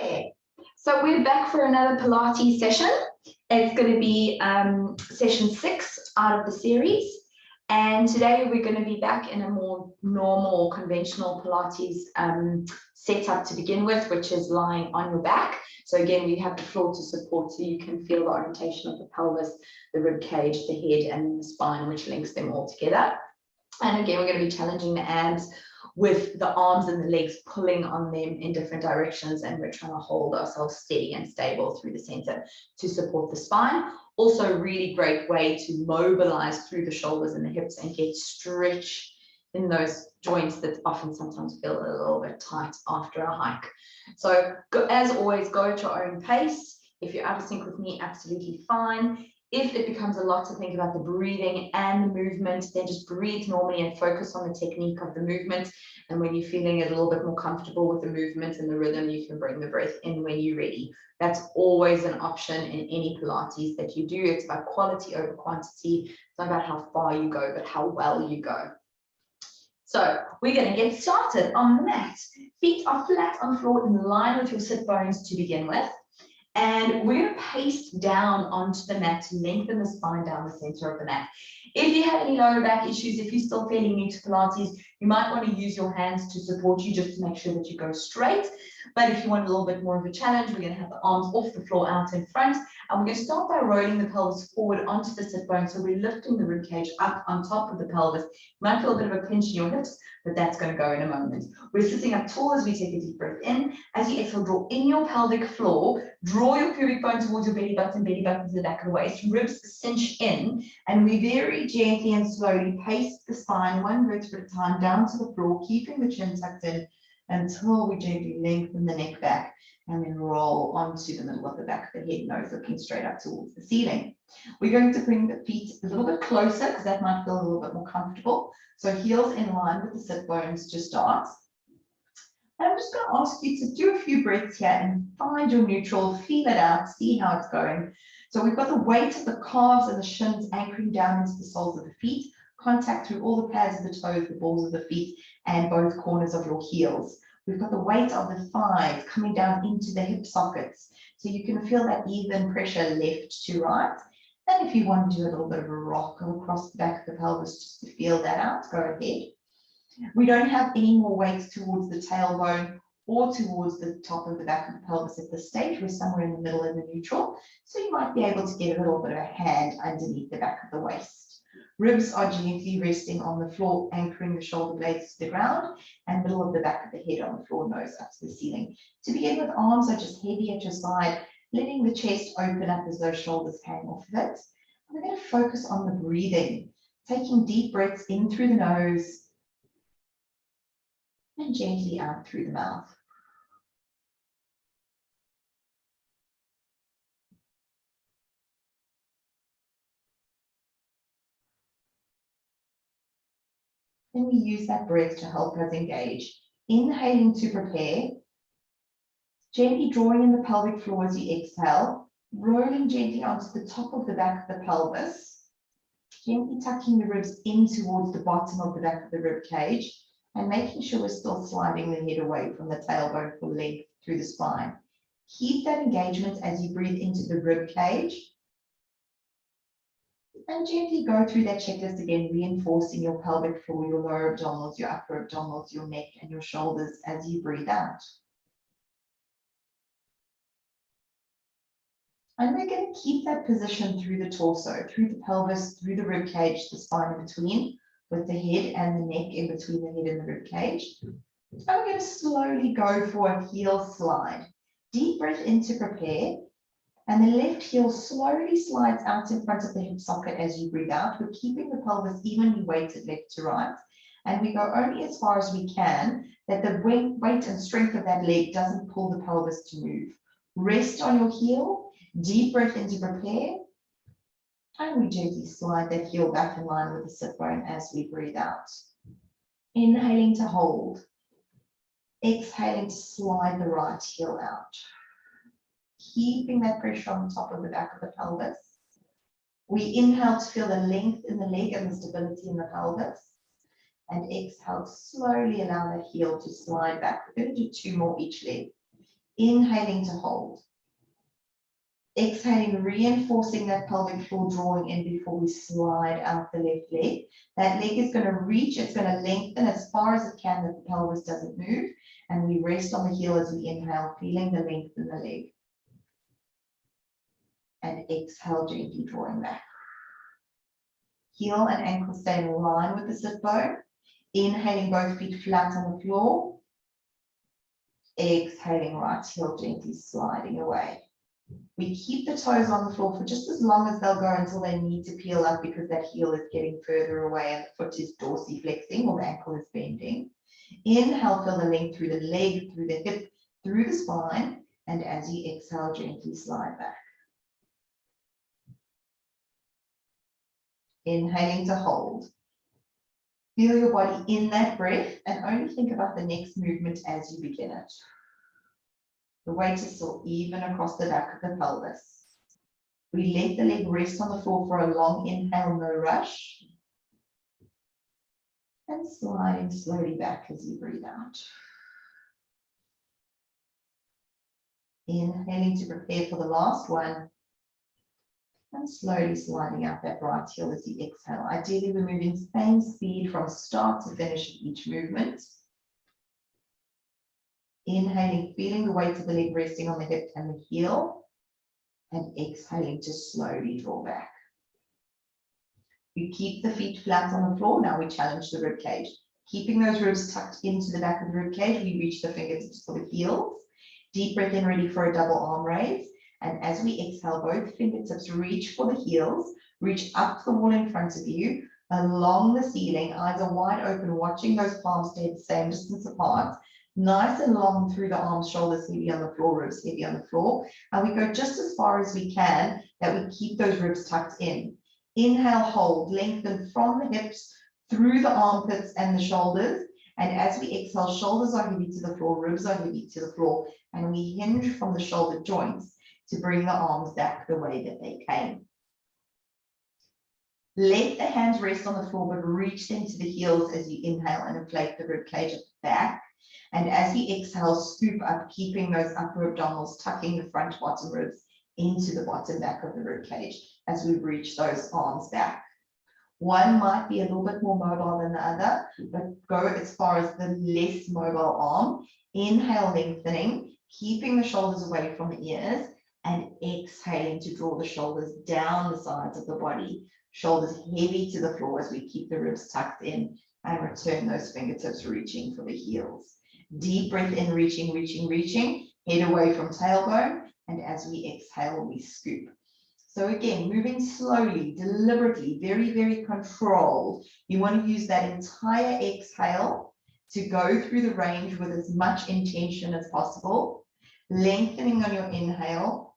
Okay, so we're back for another Pilates session. It's going to be session 6 out of the series. And today we're going to be back in a more normal, conventional Pilates setup to begin with, which is lying on your back. So again, we have the floor to support so you can feel the orientation of the pelvis, the rib cage, the head, and the spine, which links them all together. And again, we're going to be challenging the abs with the arms and the legs pulling on them in different directions, and we're trying to hold ourselves steady and stable through the center to support the spine. Also, a really great way to mobilize through the shoulders and the hips and get stretch in those joints that often sometimes feel a little bit tight after a hike. So as always, go at your own pace. If you're out of sync with me, absolutely fine. If it becomes a lot to think about the breathing and the movement, then just breathe normally and focus on the technique of the movement. And when you're feeling a little bit more comfortable with the movement and the rhythm, you can bring the breath in when you're ready. That's always an option in any Pilates that you do. It's about quality over quantity. It's not about how far you go, but how well you go. So we're going to get started on the mat. Feet are flat on the floor in line with your sit bones to begin with. And we're going to paste down onto the mat to lengthen the spine down the center of the mat. If you have any lower back issues, if you're still fairly new to Pilates, you might want to use your hands to support you just to make sure that you go straight. But if you want a little bit more of a challenge, we're going to have the arms off the floor out in front. And we're going to start by rolling the pelvis forward onto the sit bone. So we're lifting the rib cage up on top of the pelvis. You might feel a bit of a pinch in your hips, but that's going to go in a moment. We're sitting up tall as we take a deep breath in. As you exhale, draw in your pelvic floor. Draw your pubic bone towards your belly button to the back of the waist. Ribs cinch in. And we very gently and slowly pace the spine one vertebra at a time down to the floor, keeping the chin tucked in until we gently lengthen the neck back and then roll onto the middle of the back of the head, nose looking straight up towards the ceiling. We're going to bring the feet a little bit closer because that might feel a little bit more comfortable. So heels in line with the sit bones to start. And I'm just going to ask you to do a few breaths here and find your neutral, feel it out, see how it's going. So we've got the weight of the calves and the shins anchoring down into the soles of the feet, contact through all the pads of the toes, the balls of the feet, and both corners of your heels. We've got the weight of the thighs coming down into the hip sockets. So you can feel that even pressure left to right. And if you want to do a little bit of a rock across the back of the pelvis just to feel that out, go ahead. We don't have any more weight towards the tailbone or towards the top of the back of the pelvis at this stage. We're somewhere in the middle in the neutral. So you might be able to get a little bit of a hand underneath the back of the waist. Ribs are gently resting on the floor, anchoring the shoulder blades to the ground, and middle of the back of the head on the floor, nose up to the ceiling. To begin with, arms are just heavy at your side, letting the chest open up as those shoulders hang off of it. And we're going to focus on the breathing, taking deep breaths in through the nose and gently out through the mouth. Then we use that breath to help us engage. Inhaling to prepare, gently drawing in the pelvic floor as you exhale, rolling gently onto the top of the back of the pelvis, gently tucking the ribs in towards the bottom of the back of the rib cage, and making sure we're still sliding the head away from the tailbone for length through the spine. Keep that engagement as you breathe into the rib cage. And gently go through that checklist again, reinforcing your pelvic floor, your lower abdominals, your upper abdominals, your neck, and your shoulders as you breathe out. And we're going to keep that position through the torso, through the pelvis, through the rib cage, the spine in between, with the head and the neck in between the head and the rib cage. And we're going to slowly go for a heel slide. Deep breath in to prepare. And the left heel slowly slides out in front of the hip socket as you breathe out. We're keeping the pelvis evenly weighted left to right. And we go only as far as we can, that the weight and strength of that leg doesn't pull the pelvis to move. Rest on your heel, deep breath in to prepare. And we gently slide that heel back in line with the sit bone as we breathe out. Inhaling to hold. Exhaling to slide the right heel out. Keeping that pressure on top of the back of the pelvis. We inhale to feel the length in the leg and the stability in the pelvis. And exhale, slowly allow that heel to slide back. We're going to do 2 more each leg. Inhaling to hold. Exhaling, reinforcing that pelvic floor, drawing in before we slide out the left leg. That leg is going to reach, it's going to lengthen as far as it can that the pelvis doesn't move. And we rest on the heel as we inhale, feeling the length in the leg. And exhale, gently drawing back. Heel and ankle stay in line with the sit bone. Inhaling, both feet flat on the floor. Exhaling, right heel gently sliding away. We keep the toes on the floor for just as long as they'll go until they need to peel up because that heel is getting further away and the foot is dorsiflexing or the ankle is bending. Inhale, feel the length through the leg, through the hip, through the spine, and as you exhale, gently slide back. Inhaling to hold. Feel your body in that breath and only think about the next movement as you begin it. The weight is still even across the back of the pelvis. We let the leg rest on the floor for a long inhale, no rush. And sliding slowly back as you breathe out. Inhaling to prepare for the last one. And slowly sliding out that right heel as you exhale. Ideally, we're moving same speed from start to finish of each movement. Inhaling, feeling the weight of the leg resting on the hip and the heel. And exhaling to slowly draw back. We keep the feet flat on the floor. Now we challenge the rib cage. Keeping those ribs tucked into the back of the rib cage, we reach the fingertips for the heels. Deep breath in, ready for a double arm raise. And as we exhale, both fingertips reach for the heels, reach up the wall in front of you, along the ceiling, eyes are wide open, watching those palms stay the same distance apart. Nice and long through the arms, shoulders heavy on the floor, ribs heavy on the floor. And we go just as far as we can, that we keep those ribs tucked in. Inhale, hold, lengthen from the hips, through the armpits and the shoulders. And as we exhale, shoulders are heavy to the floor, ribs are heavy to the floor, and we hinge from the shoulder joints to bring the arms back the way that they came. Let the hands rest on the floor, but reach them to the heels as you inhale and inflate the rib cage at the back. And as you exhale, scoop up, keeping those upper abdominals, tucking the front bottom ribs into the bottom back of the rib cage as we reach those arms back. One might be a little bit more mobile than the other, but go as far as the less mobile arm. Inhale, lengthening, keeping the shoulders away from the ears, and exhaling to draw the shoulders down the sides of the body. Shoulders heavy to the floor as we keep the ribs tucked in and return those fingertips reaching for the heels. Deep breath in, reaching, reaching, reaching, head away from tailbone, and as we exhale, we scoop. So again, moving slowly, deliberately, very, very controlled. You want to use that entire exhale to go through the range with as much intention as possible, lengthening on your inhale,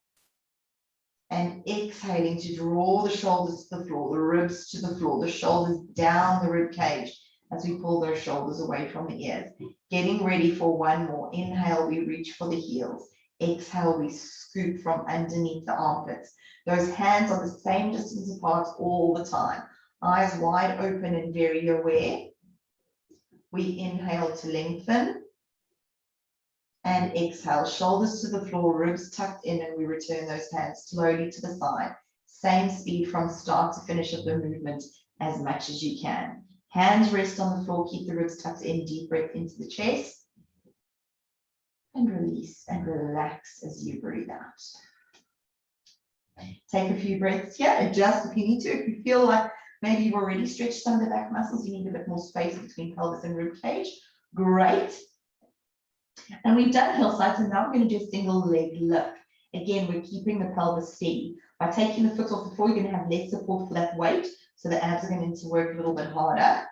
and exhaling to draw the shoulders to the floor, the ribs to the floor, the shoulders down the rib cage as we pull those shoulders away from the ears. Getting ready for one more. Inhale, we reach for the heels. Exhale, we scoop from underneath the armpits. Those hands are the same distance apart all the time. Eyes wide open and very aware. We inhale to lengthen. And exhale, shoulders to the floor, ribs tucked in, and we return those hands slowly to the side. Same speed from start to finish of the movement as much as you can. Hands rest on the floor, keep the ribs tucked in, deep breath into the chest. And release and relax as you breathe out. Take a few breaths here, adjust if you need to. If you feel like maybe you've already stretched some of the back muscles, you need a bit more space between pelvis and rib cage. Great. And we've done heel side, so now we're going to do a single leg lift. Again, we're keeping the pelvis steady. By taking the foot off the floor, you're going to have less support for that weight, so the abs are going to need to work a little bit harder.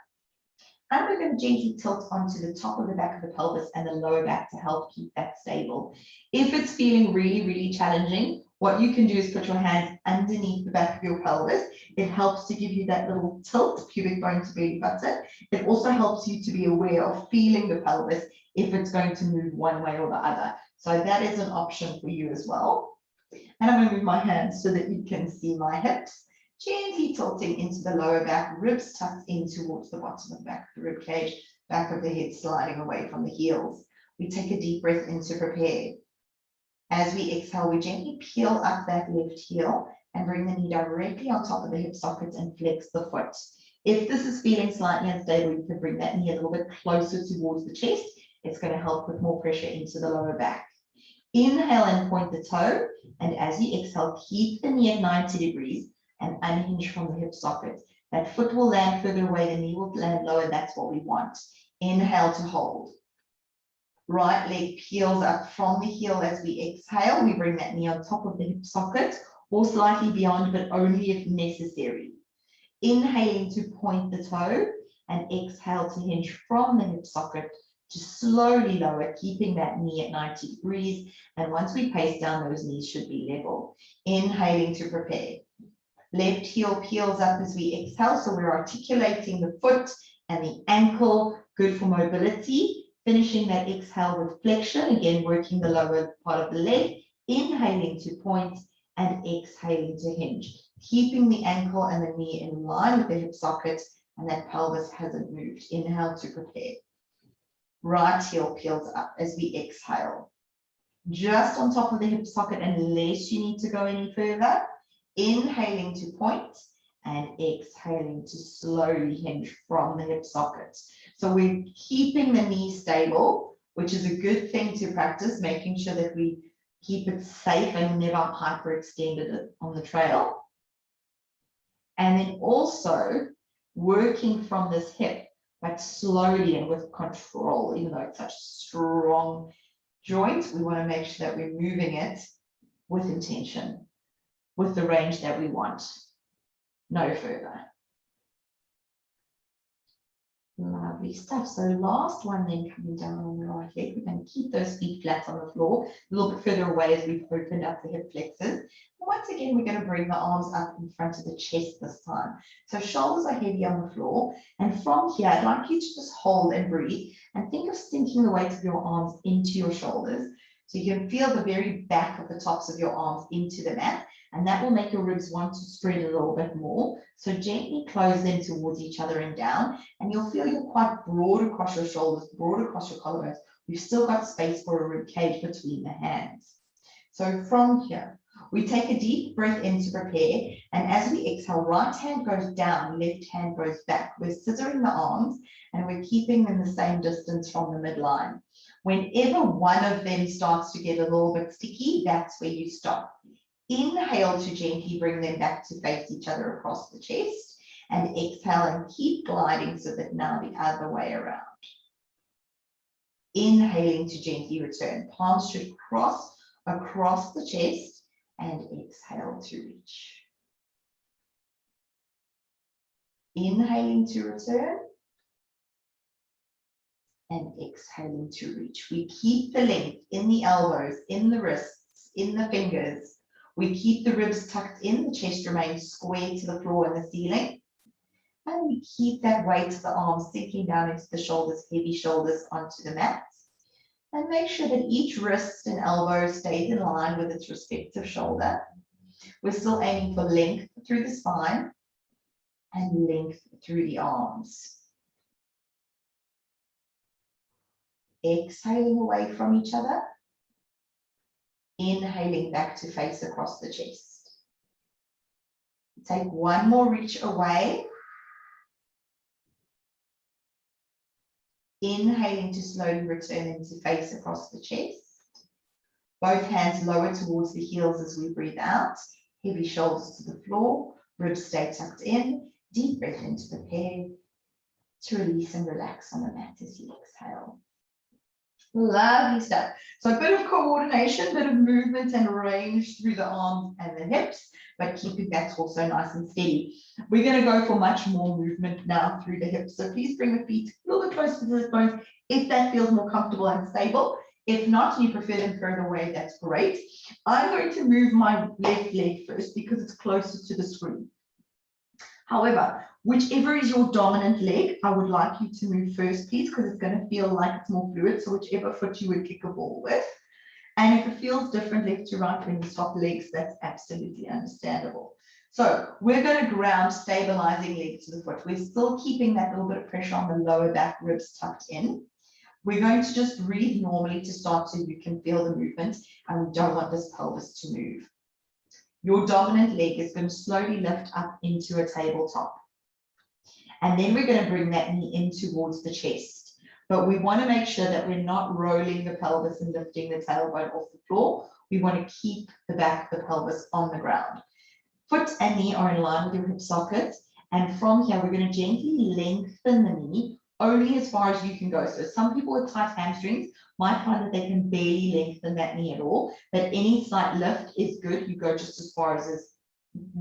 And we're going to gently tilt onto the top of the back of the pelvis and the lower back to help keep that stable. If it's feeling really, really challenging, what you can do is put your hands underneath the back of your pelvis. It helps to give you that little tilt, pubic bone to belly button. It also helps you to be aware of feeling the pelvis if it's going to move one way or the other. So that is an option for you as well. And I'm going to move my hands so that you can see my hips. Gently tilting into the lower back, ribs tucked in towards the bottom of the back of the rib cage, back of the head sliding away from the heels. We take a deep breath in to prepare. As we exhale, we gently peel up that left heel and bring the knee directly on top of the hip socket and flex the foot. If this is feeling slightly unstable, you can bring that knee a little bit closer towards the chest. It's going to help with more pressure into the lower back. Inhale and point the toe, and as you exhale, keep the knee at 90 degrees and unhinge from the hip socket. That foot will land further away, the knee will land lower. That's what we want. Inhale to hold. Right leg peels up from the heel as we exhale. We bring that knee on top of the hip socket or slightly beyond, but only if necessary. Inhaling to point the toe and exhale to hinge from the hip socket to slowly lower, keeping that knee at 90 degrees. And once we pace down, those knees should be level. Inhaling to prepare. Left heel peels up as we exhale. So we're articulating the foot and the ankle, good for mobility. Finishing that exhale with flexion, again, working the lower part of the leg. Inhaling to point and exhaling to hinge. Keeping the ankle and the knee in line with the hip socket, and that pelvis hasn't moved. Inhale to prepare. Right heel peels up as we exhale. Just on top of the hip socket unless you need to go any further. Inhaling to point and exhaling to slowly hinge from the hip socket. So we're keeping the knee stable, which is a good thing to practice, making sure that we keep it safe and never hyperextended it on the trail. And then also working from this hip, but slowly and with control, even though it's such a strong joint, we want to make sure that we're moving it with intention, with the range that we want, no further. Lovely stuff. So last one then coming down on the right leg. We're going to keep those feet flat on the floor, a little bit further away as we've opened up the hip flexors. And once again, we're going to bring the arms up in front of the chest this time. So shoulders are heavy on the floor. And from here, I'd like you to just hold and breathe and think of sinking the weight of your arms into your shoulders. So you can feel the very back of the tops of your arms into the mat. And that will make your ribs want to spread a little bit more. So gently close them towards each other and down. And you'll feel you're quite broad across your shoulders, broad across your collarbones. We've still got space for a rib cage between the hands. So from here, we take a deep breath in to prepare. And as we exhale, right hand goes down, left hand goes back. We're scissoring the arms and we're keeping them the same distance from the midline. Whenever one of them starts to get a little bit sticky, that's where you stop. Inhale to gently bring them back to face each other across the chest, and exhale and keep gliding so that now the other way around. Inhaling to gently return. Palms should cross across the chest and exhale to reach. Inhaling to return and exhaling to reach. We keep the length in the elbows, in the wrists, in the fingers. We keep the ribs tucked in, the chest remains square to the floor and the ceiling. And we keep that weight of the arms sinking down into the shoulders, heavy shoulders onto the mat. And make sure that each wrist and elbow stays in line with its respective shoulder. We're still aiming for length through the spine and length through the arms. Exhaling away from each other. Inhaling back to face across the chest. Take one more reach away. Inhaling to slowly return into face across the chest. Both hands lower towards the heels as we breathe out. Heavy shoulders to the floor. Ribs stay tucked in. Deep breath in to prepare to release and relax on the mat as you exhale. Lovely stuff. So a bit of coordination, bit of movement and range through the arms and the hips, but keeping that also nice and steady. We're going to go for much more movement now through the hips. So please bring the feet a little bit closer to the hip bones if that feels more comfortable and stable. If not, and you prefer them further away, that's great. I'm going to move my left leg first because it's closer to the screen. However, whichever is your dominant leg, I would like you to move first, please, because it's going to feel like it's more fluid. So whichever foot you would kick a ball with. And if it feels different left to right when you swap legs, that's absolutely understandable. So we're going to ground stabilizing leg to the foot. We're still keeping that little bit of pressure on the lower back, ribs tucked in. We're going to just breathe normally to start so you can feel the movement, and we don't want this pelvis to move. Your dominant leg is going to slowly lift up into a tabletop. And then we're going to bring that knee in towards the chest. But we want to make sure that we're not rolling the pelvis and lifting the tailbone off the floor. We want to keep the back of the pelvis on the ground. Foot and knee are in line with your hip sockets. And from here, we're going to gently lengthen the knee only as far as you can go. So some people with tight hamstrings might find that they can barely lengthen that knee at all, but any slight lift is good. You go just as far as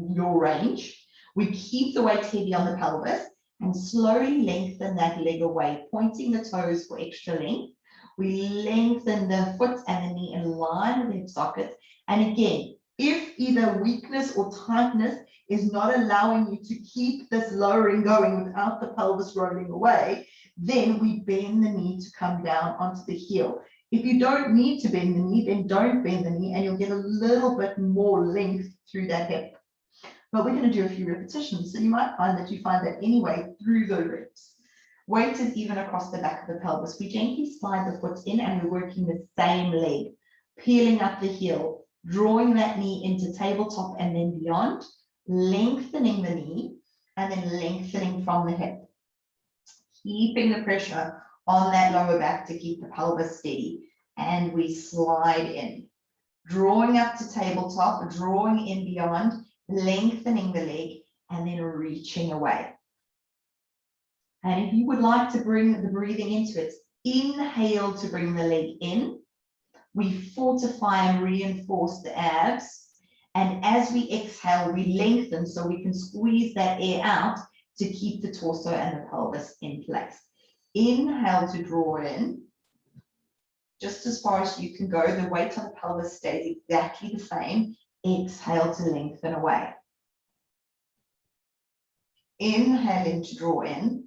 your range. We keep the weight heavy on the pelvis and slowly lengthen that leg away, pointing the toes for extra length. We lengthen the foot and the knee in line with the hip sockets. And again, if either weakness or tightness is not allowing you to keep this lowering going without the pelvis rolling away, then we bend the knee to come down onto the heel. If you don't need to bend the knee, then don't bend the knee, and you'll get a little bit more length through that hip. But we're going to do a few repetitions, so you might find that you find that anyway through the reps. Weight is even across the back of the pelvis. We gently slide the foot in, and we're working the same leg, peeling up the heel, drawing that knee into tabletop and then beyond, lengthening the knee, and then lengthening from the hip. Keeping the pressure on that lower back to keep the pelvis steady. And we slide in, drawing up to tabletop, drawing in beyond, lengthening the leg, and then reaching away. And if you would like to bring the breathing into it, inhale to bring the leg in. We fortify and reinforce the abs. And as we exhale, we lengthen so we can squeeze that air out to keep the torso and the pelvis in place. Inhale to draw in, just as far as you can go. The weight on the pelvis stays exactly the same. Exhale to lengthen away. Inhaling to draw in,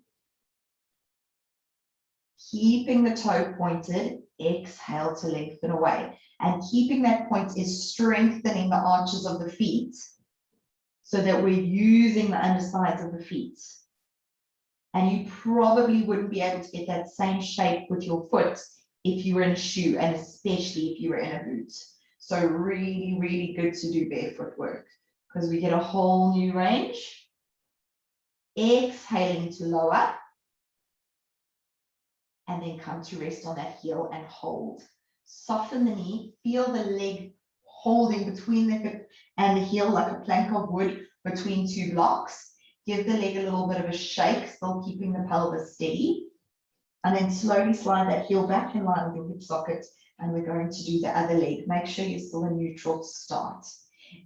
keeping the toe pointed. Exhale to lengthen away. And keeping that point is strengthening the arches of the feet so that we're using the undersides of the feet. And you probably wouldn't be able to get that same shape with your foot if you were in a shoe, and especially if you were in a boot. So really, really good to do barefoot work because we get a whole new range. Exhaling to lower. And then come to rest on that heel and hold. Soften the knee, feel the leg holding between the hip and the heel like a plank of wood between two blocks. Give the leg a little bit of a shake, still keeping the pelvis steady. And then slowly slide that heel back in line with your hip socket. And we're going to do the other leg. Make sure you're still in neutral to start.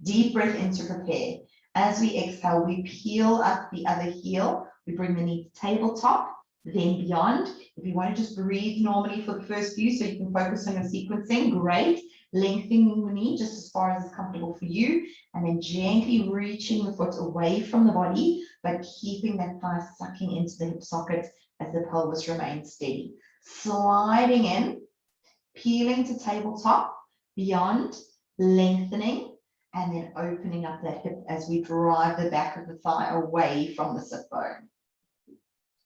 Deep breath in to prepare. As we exhale, we peel up the other heel. We bring the knee to tabletop, then beyond. If you want to just breathe normally for the first few so you can focus on your sequencing, great. Lengthening the knee just as far as is comfortable for you, and then gently reaching the foot away from the body, but keeping that thigh sucking into the hip socket as the pelvis remains steady. Sliding in, peeling to tabletop, beyond, lengthening, and then opening up that hip as we drive the back of the thigh away from the sit bone.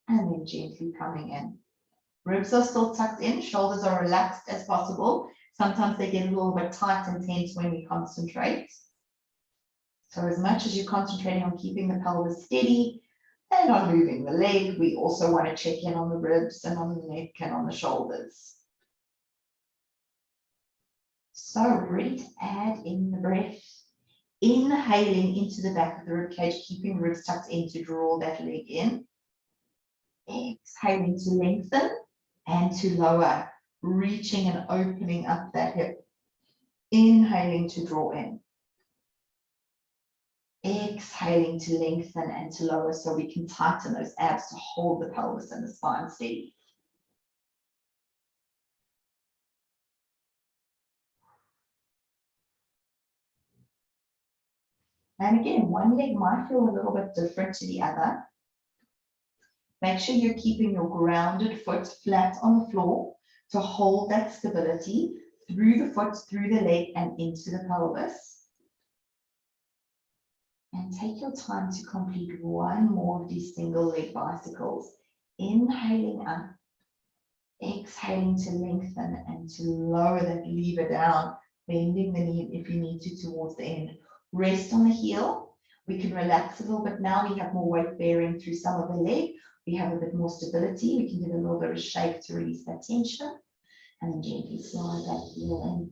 And then gently coming in. Ribs are still tucked in, shoulders are relaxed as possible. Sometimes they get a little bit tight and tense when we concentrate. So as much as you're concentrating on keeping the pelvis steady and on moving the leg, we also want to check in on the ribs and on the neck and on the shoulders. So ready to add in the breath. Inhaling into the back of the rib cage, keeping ribs tucked in to draw that leg in. Exhaling to lengthen and to lower, reaching and opening up that hip. Inhaling to draw in. Exhaling to lengthen and to lower so we can tighten those abs to hold the pelvis and the spine steady. And again, one leg might feel a little bit different to the other. Make sure you're keeping your grounded foot flat on the floor to hold that stability through the foot, through the leg, and into the pelvis. And take your time to complete one more of these single leg bicycles. Inhaling up, Exhaling to lengthen and to lower that lever down, bending the knee if you need to towards the end. Rest on the heel. We can relax a little bit now. We have more weight bearing through some of the leg. We have a bit more stability. We can give a little bit of shake to release that tension. And then gently slide that heel in.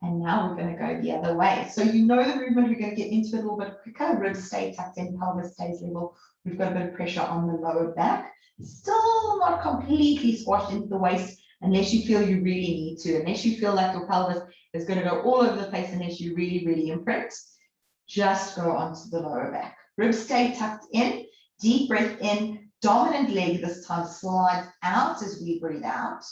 And now we're going to go the other way. So you know the movement, we're going to get into it a little bit quicker. Ribs stay tucked in, pelvis stays level. We've got a bit of pressure on the lower back. Still not completely squashed into the waist unless you feel you really need to. Unless you feel like your pelvis is going to go all over the place unless you really, really imprint. Just go onto the lower back. Ribs stay tucked in. Deep breath in. Dominant leg this time slides out as we breathe out.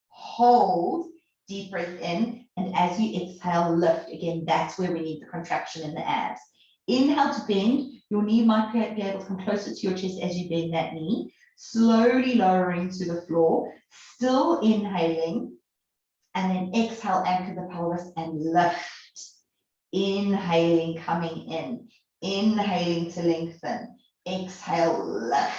Hold. Deep breath in. And as you exhale, lift. Again, that's where we need the contraction in the abs. Inhale to bend. Your knee might be able to come closer to your chest as you bend that knee. Slowly lowering to the floor. Still inhaling. And then exhale, anchor the pelvis and lift. Inhaling, coming in. Inhaling to lengthen. Exhale, lift.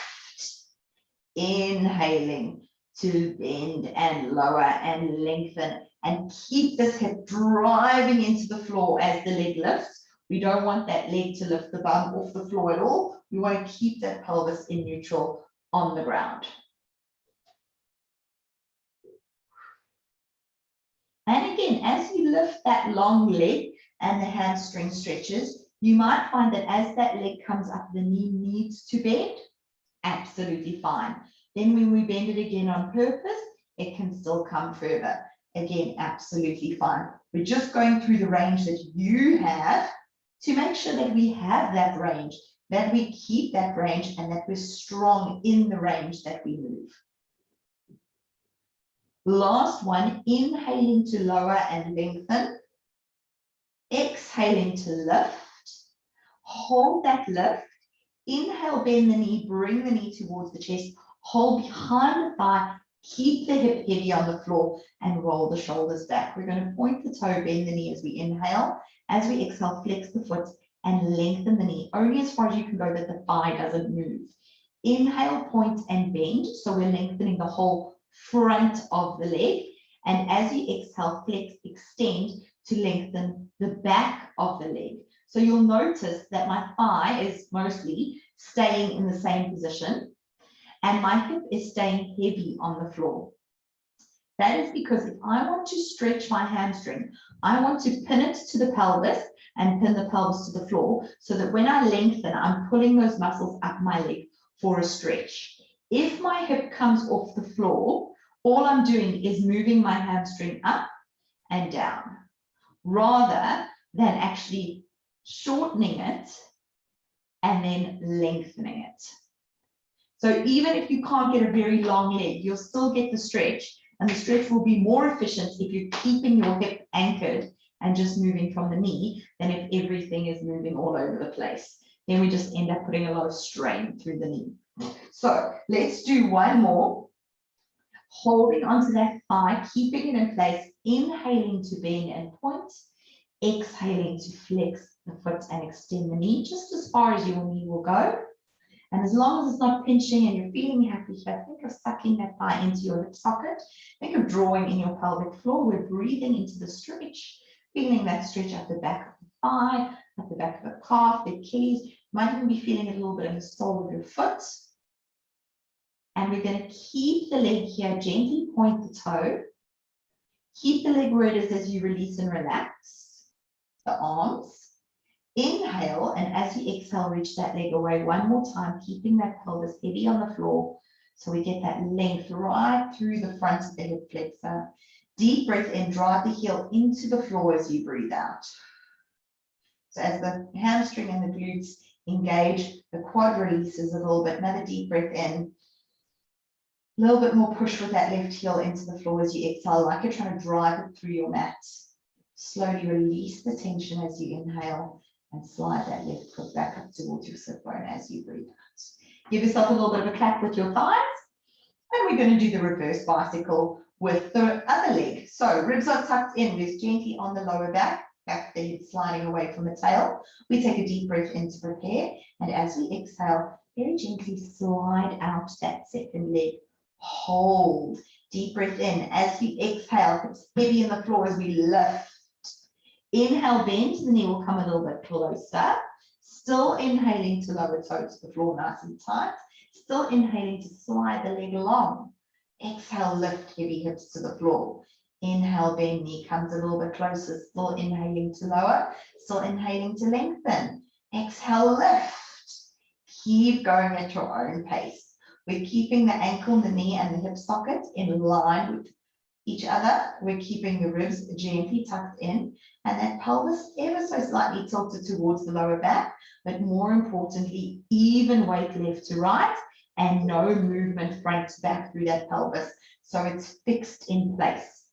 Inhaling to bend and lower and lengthen. And keep this hip driving into the floor as the leg lifts. We don't want that leg to lift the bum off the floor at all. We want to keep that pelvis in neutral on the ground. And again, as you lift that long leg and the hamstring stretches, you might find that as that leg comes up, the knee needs to bend. Absolutely fine. Then when we bend it again on purpose, it can still come further. Again, absolutely fine. We're just going through the range that you have to make sure that we have that range, that we keep that range, and that we're strong in the range that we move. Last one, inhaling to lower and lengthen. Exhaling to lift. Hold that lift. Inhale, bend the knee, bring the knee towards the chest. Hold behind the thigh. Keep the hip heavy on the floor and roll the shoulders back. We're going to point the toe, bend the knee as we inhale. As we exhale, flex the foot and lengthen the knee, only as far as you can go that the thigh doesn't move. Inhale, point and bend. So we're lengthening the whole front of the leg. And as you exhale, flex, extend to lengthen the back of the leg. So you'll notice that my thigh is mostly staying in the same position. And my hip is staying heavy on the floor. That is because if I want to stretch my hamstring, I want to pin it to the pelvis and pin the pelvis to the floor so that when I lengthen, I'm pulling those muscles up my leg for a stretch. If my hip comes off the floor, all I'm doing is moving my hamstring up and down rather than actually shortening it and then lengthening it. So even if you can't get a very long leg, you'll still get the stretch, and the stretch will be more efficient if you're keeping your hip anchored and just moving from the knee than if everything is moving all over the place. Then we just end up putting a lot of strain through the knee. So let's do one more. Holding onto that thigh, keeping it in place, inhaling to bend and point, exhaling to flex the foot and extend the knee just as far as your knee will go. And as long as it's not pinching and you're feeling happy here, think of sucking that thigh into your hip socket. Think of drawing in your pelvic floor. We're breathing into the stretch, feeling that stretch at the back of the thigh, at the back of the calf, the Achilles. You might even be feeling it a little bit in the sole of your foot. And we're going to keep the leg here, gently point the toe. Keep the leg where it is as you release and relax the arms. Inhale, and as you exhale, reach that leg away one more time, keeping that pelvis heavy on the floor so we get that length right through the front of the hip flexor. Deep breath in, drive the heel into the floor as you breathe out. So as the hamstring and the glutes engage, the quad releases a little bit. Another deep breath in. A little bit more push with that left heel into the floor as you exhale, like you're trying to drive it through your mat. Slowly release the tension as you inhale. And slide that left foot back up towards your sit bone as you breathe out. Give yourself a little bit of a clap with your thighs. And we're going to do the reverse bicycle with the other leg. So ribs are tucked in, rest gently on the lower back, back the head sliding away from the tail. We take a deep breath in to prepare. And as we exhale, very gently slide out that second leg hold, deep breath in. As you exhale, hips heavy in the floor as we lift. Inhale, bend, the knee will come a little bit closer. Still inhaling to lower toe to the floor, nice and tight. Still inhaling to slide the leg along. Exhale, lift heavy hips to the floor. Inhale, bend, knee comes a little bit closer. Still inhaling to lower. Still inhaling to lengthen. Exhale, lift. Keep going at your own pace. We're keeping the ankle, the knee, and the hip socket in line with each other. We're keeping the ribs gently tucked in, and that pelvis ever so slightly tilted towards the lower back, but more importantly, even weight left to right, and no movement front to back through that pelvis. So it's fixed in place.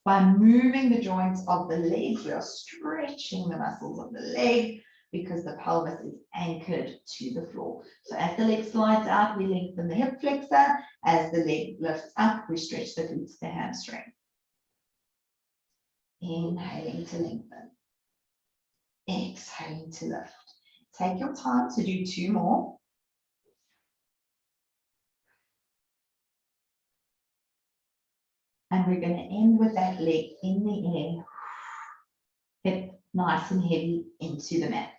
By moving the joints of the legs, we are stretching the muscles of the leg because the pelvis is anchored to the floor. So as the leg slides out, we lengthen the hip flexor. As the leg lifts up, we stretch the glutes, the hamstring. Inhaling to lengthen. Exhaling to lift. Take your time to do 2 more. And we're going to end with that leg in the air. Hip nice and heavy into the mat.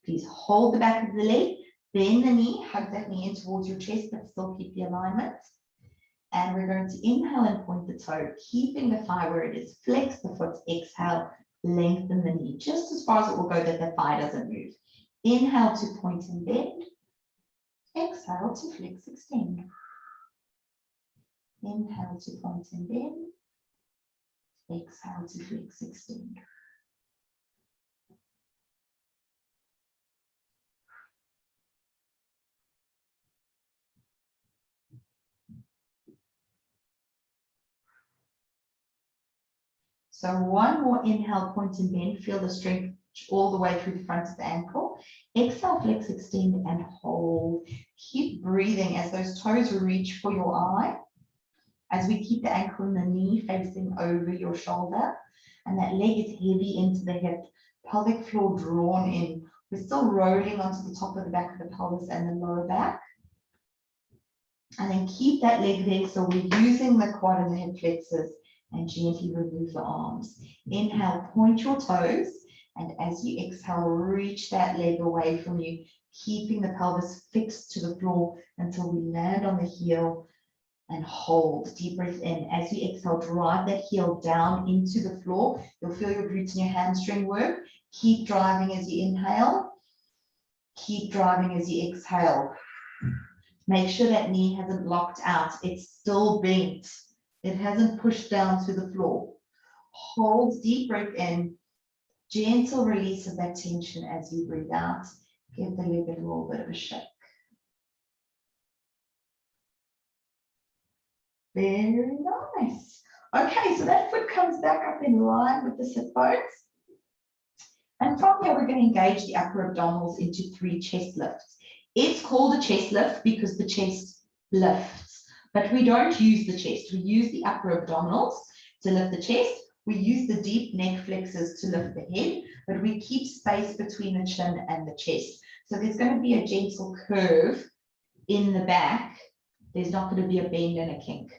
Please hold the back of the leg, bend the knee, hug that knee in towards your chest, but still keep the alignment. And we're going to inhale and point the toe, keeping the thigh where it is. Flex the foot, exhale, lengthen the knee, just as far as it will go that the thigh doesn't move. Inhale to point and bend. Exhale to flex, extend. Inhale to point and bend. Exhale to flex, extend. So one more inhale, point and bend. Feel the strength all the way through the front of the ankle. Exhale, flex, extend, and hold. Keep breathing as those toes reach for your eye. As we keep the ankle and the knee facing over your shoulder. And that leg is heavy into the hip. Pelvic floor drawn in. We're still rolling onto the top of the back of the pelvis and the lower back. And then keep that leg there. So we're using the quad and the hip flexors. And gently remove the arms. Inhale, point your toes, and as you exhale, reach that leg away from you, keeping the pelvis fixed to the floor until we land on the heel and hold. Deep breath in. As you exhale, drive that heel down into the floor. You'll feel your glutes and your hamstring work. Keep driving as you inhale. Keep driving as you exhale. Make sure that knee hasn't locked out. It's still bent. It hasn't pushed down to the floor. Hold, deep breath in. Gentle release of that tension as you breathe out. Give the leg a little bit of a shake. Very nice. Okay, so that foot comes back up in line with the sit bones. And from here, we're going to engage the upper abdominals into 3 chest lifts. It's called a chest lift because the chest lifts. But we don't use the chest. We use the upper abdominals to lift the chest. We use the deep neck flexors to lift the head, but we keep space between the chin and the chest. So there's going to be a gentle curve in the back. There's not going to be a bend and a kink.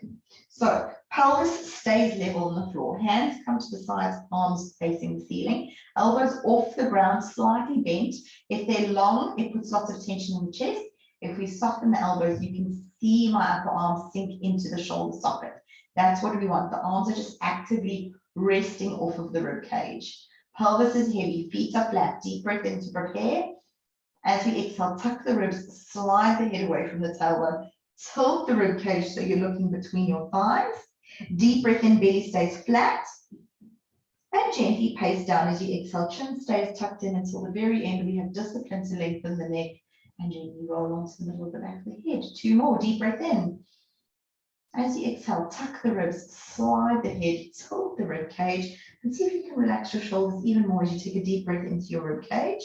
So pelvis stays level on the floor. Hands come to the sides, arms facing the ceiling. Elbows off the ground, slightly bent. If they're long, it puts lots of tension in the chest. If we soften the elbows, you can see my upper arm sink into the shoulder socket. That's what we want. The arms are just actively resting off of the rib cage. Pelvis is heavy, feet are flat. Deep breath in to prepare. As we exhale, tuck the ribs, slide the head away from the tailbone, tilt the rib cage so you're looking between your thighs. Deep breath in, belly stays flat. And gently pace down as you exhale. Chin stays tucked in until the very end. We have discipline to lengthen the neck. And gently roll onto the middle of the back of the head. 2 more, deep breath in. As you exhale, tuck the ribs, slide the head, tilt the rib cage, and see if you can relax your shoulders even more as you take a deep breath into your rib cage.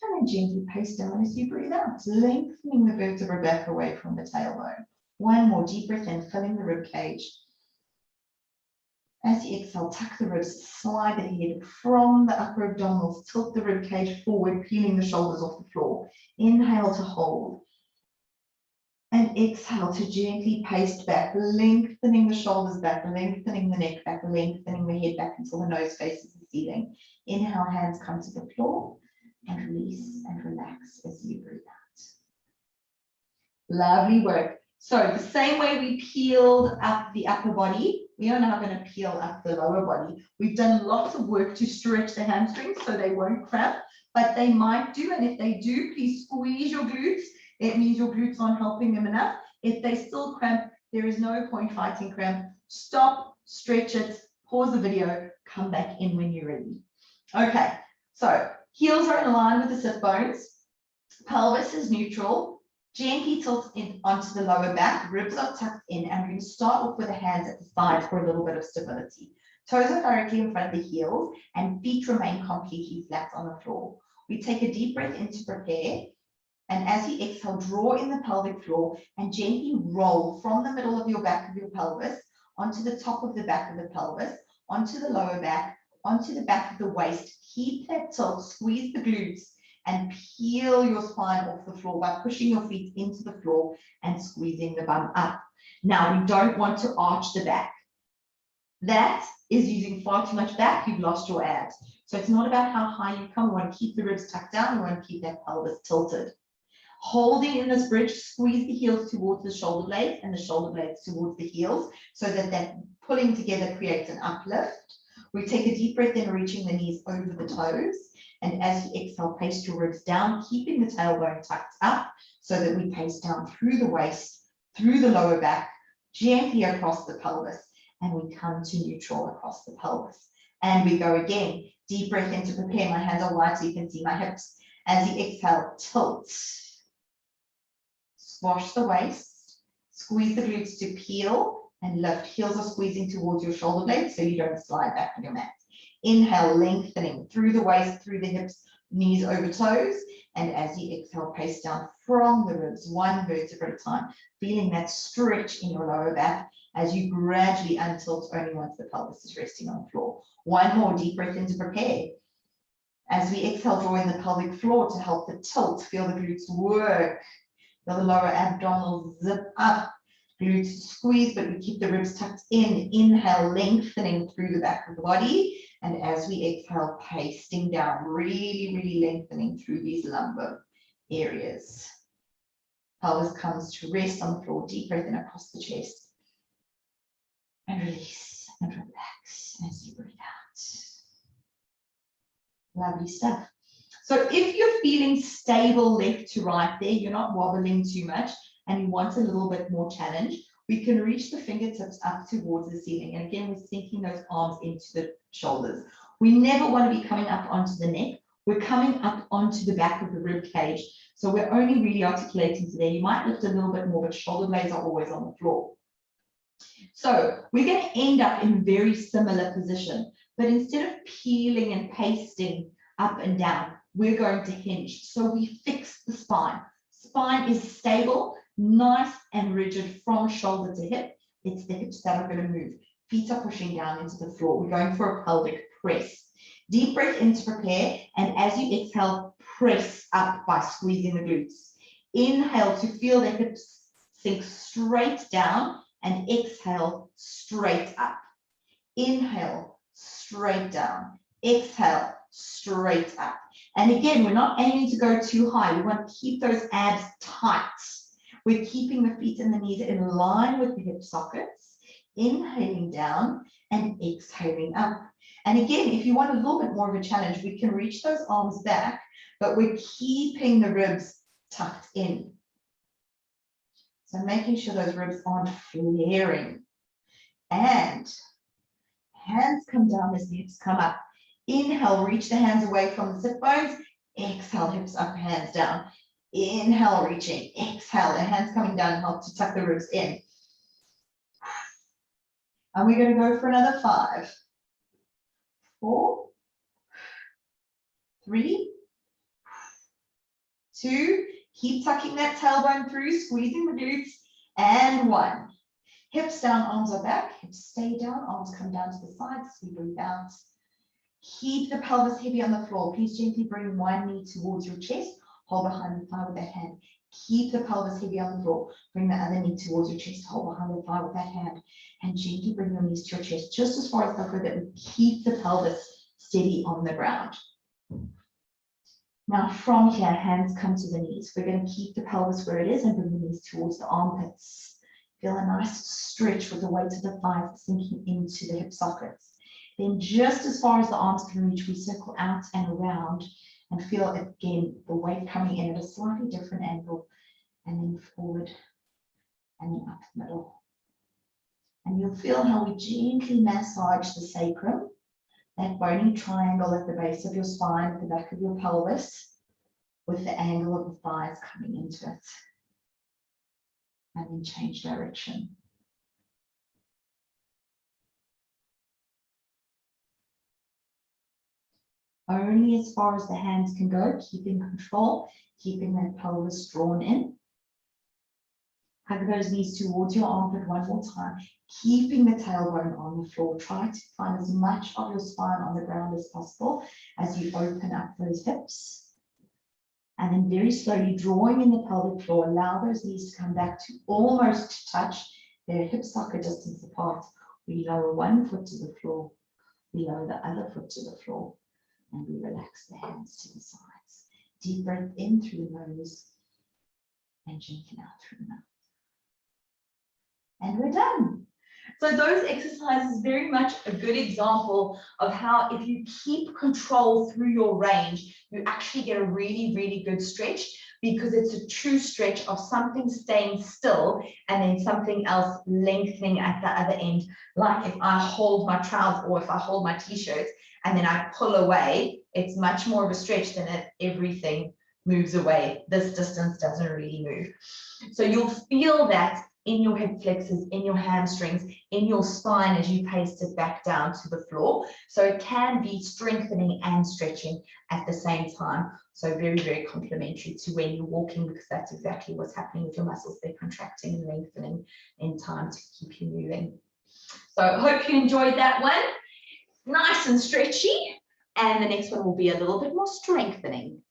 And then gently pace down as you breathe out, lengthening the vertebra back away from the tailbone. 1 more, deep breath in, filling the rib cage. As you exhale, tuck the ribs, slide the head from the upper abdominals, tilt the rib cage forward, peeling the shoulders off the floor. Inhale to hold. And exhale to gently paste back, lengthening the shoulders back, lengthening the neck back, lengthening the head back until the nose faces the ceiling. Inhale, hands come to the floor, and release and relax as you breathe out. Lovely work. So the same way we peeled up the upper body, we are now going to peel up the lower body. We've done lots of work to stretch the hamstrings so they won't cramp, but they might do. And if they do, please squeeze your glutes. It means your glutes aren't helping them enough. If they still cramp, there is no point fighting cramp. Stop, stretch it, pause the video, come back in when you're ready. Okay, so heels are in line with the sit bones. Pelvis is neutral. Gently tilt in onto the lower back. Ribs are tucked in, and we're going to start off with the hands at the sides for a little bit of stability. Toes are directly in front of the heels, and feet remain completely flat on the floor. We take a deep breath in to prepare. And as you exhale, draw in the pelvic floor and gently roll from the middle of your back of your pelvis onto the top of the back of the pelvis, onto the lower back, onto the back of the waist. Keep that tilt, squeeze the glutes, and peel your spine off the floor by pushing your feet into the floor and squeezing the bum up. Now, we don't want to arch the back. That is using far too much back. You've lost your abs. So it's not about how high you come. We want to keep the ribs tucked down. We want to keep that pelvis tilted. Holding in this bridge, squeeze the heels towards the shoulder blades and the shoulder blades towards the heels so that that pulling together creates an uplift. We take a deep breath in, reaching the knees over the toes. And as you exhale, paste your ribs down, keeping the tailbone tucked up so that we pace down through the waist, through the lower back, gently across the pelvis, and we come to neutral across the pelvis. And we go again. Deep breath in to prepare. My hands are wide so you can see my hips. As you exhale, tilt. Squash the waist, squeeze the glutes to peel and lift. Heels are squeezing towards your shoulder blades so you don't slide back on your mat. Inhale, lengthening through the waist, through the hips, knees over toes. And as you exhale, pace down from the ribs, one vertebra at a time, feeling that stretch in your lower back as you gradually untilt only once the pelvis is resting on the floor. One more deep breath in to prepare. As we exhale, draw in the pelvic floor to help the tilt. Feel the glutes work. Feel the lower abdominal zip up. Glutes squeeze, but we keep the ribs tucked in. Inhale, lengthening through the back of the body. And as we exhale, pasting down, really, really lengthening through these lumbar areas. Pelvis comes to rest on the floor. Deep breath in across the chest. And release and relax as you breathe out. Lovely stuff. So if you're feeling stable left to right there, you're not wobbling too much, and you want a little bit more challenge, we can reach the fingertips up towards the ceiling. And again, we're sinking those arms into the shoulders. We never want to be coming up onto the neck. We're coming up onto the back of the rib cage. So we're only really articulating to there. You might lift a little bit more, but shoulder blades are always on the floor. So we're going to end up in a very similar position, but instead of peeling and pasting up and down, we're going to hinge. So we fix the spine. Spine is stable, nice and rigid from shoulder to hip. It's the hips that are going to move. Feet are pushing down into the floor. We're going for a pelvic press. Deep breath in to prepare, and as you exhale, press up by squeezing the glutes. Inhale to feel the hips sink straight down, and exhale straight up. Inhale, straight down. Exhale, straight up. And again, we're not aiming to go too high. We want to keep those abs tight. We're keeping the feet and the knees in line with the hip sockets. Inhaling down and exhaling up. And again, if you want a little bit more of a challenge, we can reach those arms back, but we're keeping the ribs tucked in. So making sure those ribs aren't flaring. And hands come down as the hips come up. Inhale, reach the hands away from the sit bones. Exhale, hips up, hands down. Inhale, reaching. Exhale, the hands coming down, help to tuck the ribs in. And we're going to go for another 5, 4, 3, 2. Keep tucking that tailbone through, squeezing the glutes. And 1. Hips down, arms are back. Hips stay down, arms come down to the sides. We breathe out. Keep the pelvis heavy on the floor. Please gently bring one knee towards your chest. Hold behind the thigh with that hand. Keep the pelvis heavy on the floor. Bring the other knee towards your chest. Hold behind the thigh with that hand and gently bring your knees to your chest, just as far as they'll go, that we keep the pelvis steady on the ground. Now from here, hands come to the knees. We're going to keep the pelvis where it is and bring the knees towards the armpits. Feel a nice stretch with the weight of the thighs sinking into the hip sockets. Then just as far as the arms can reach, we circle out and around and feel again the weight coming in at a slightly different angle, and then forward and then up the middle. And you'll feel how we gently massage the sacrum, that bony triangle at the base of your spine, at the back of your pelvis, with the angle of the thighs coming into it. And then change direction. Only as far as the hands can go, keeping control, keeping that pelvis drawn in. Hug those knees towards your armpit one more time, keeping the tailbone on the floor. Try to find as much of your spine on the ground as possible as you open up those hips. And then very slowly drawing in the pelvic floor, allow those knees to come back to almost touch their hip socket distance apart. We lower one foot to the floor, we lower the other foot to the floor, and we relax the hands to the sides. Deep breath in through the nose and gently out through the mouth. And we're done. So those exercises very much a good example of how if you keep control through your range, you actually get a really, really good stretch, because it's a true stretch of something staying still and then something else lengthening at the other end. Like if I hold my trousers or if I hold my t-shirt and then I pull away, it's much more of a stretch than if everything moves away. This distance doesn't really move. So you'll feel that in your hip flexors, in your hamstrings, in your spine as you paste it back down to the floor. So it can be strengthening and stretching at the same time. So very, very complementary to when you're walking, because that's exactly what's happening with your muscles. They're contracting and lengthening in time to keep you moving. So I hope you enjoyed that one. Nice and stretchy. And the next one will be a little bit more strengthening.